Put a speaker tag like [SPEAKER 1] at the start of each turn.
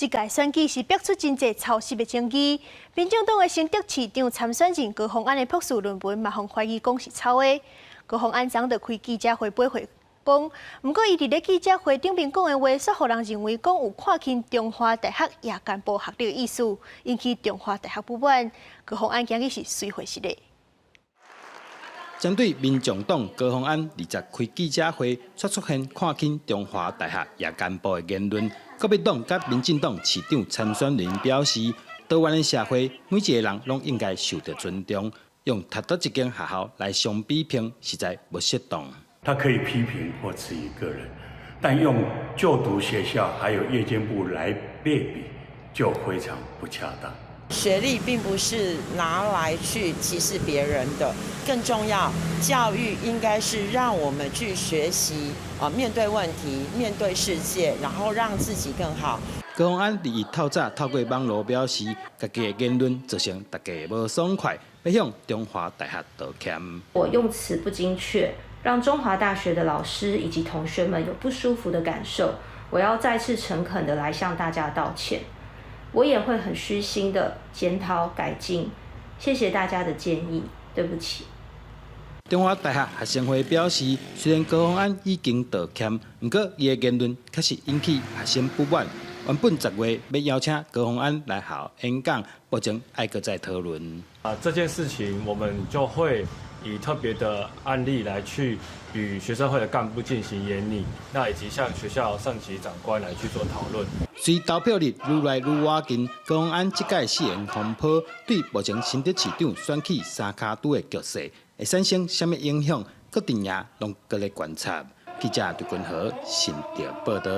[SPEAKER 1] 这届选举是逼出真侪操实的争议，民众党的新竹市长参选人高虹安的朴素论文嘛，互怀疑讲是抄的。高虹安昨就开记者会驳回讲，不过伊伫咧记者会顶面讲的话，煞互人认为讲有看轻中华大学夜间部学历的意思，引起中华大学不满。高虹安今日是随回失礼。
[SPEAKER 2] 针对民众党高虹安20开记者会，却出现看轻中华大学夜间部的言论，国民党甲民进党市长参选人表示，台湾的社会每一个人拢应该受到尊重，用读到一间学校来相比拼，实在不适当。
[SPEAKER 3] 他可以批评或质疑个人，但用就读学校还有夜间部来类比，就非常不恰当。
[SPEAKER 4] 学历并不是拿来去歧视别人的，更重要，教育应该是让我们去学习面对问题，面对世界，然后让自己更好。
[SPEAKER 2] 高虹安伫透早透过网络表示，家己的言论造成大家无爽快，要向中华大学道歉。
[SPEAKER 5] 我用词不精确，让中华大学的老师以及同学们有不舒服的感受，我要再次诚恳地来向大家道歉。 我也会很虚心的检讨改进，谢谢大家的建议，对不起。
[SPEAKER 2] 中华大学学生会表示，虽然高虹安已经道歉，不过伊的言论确实引起学生不满。原本10月要邀请高虹安来校演讲，目前还搁再讨论。
[SPEAKER 6] 这件事情我们就会以特别的案例来去与学生会的干部进行研拟，那以及向学校上级长官来去做讨论。
[SPEAKER 2] 随投票日愈来愈接近，高虹安这届誓言风波对目前新竹市长选举三卡都的局势会产生什么影响？各阵营拢搁咧观察。记者杜君豪新竹报道。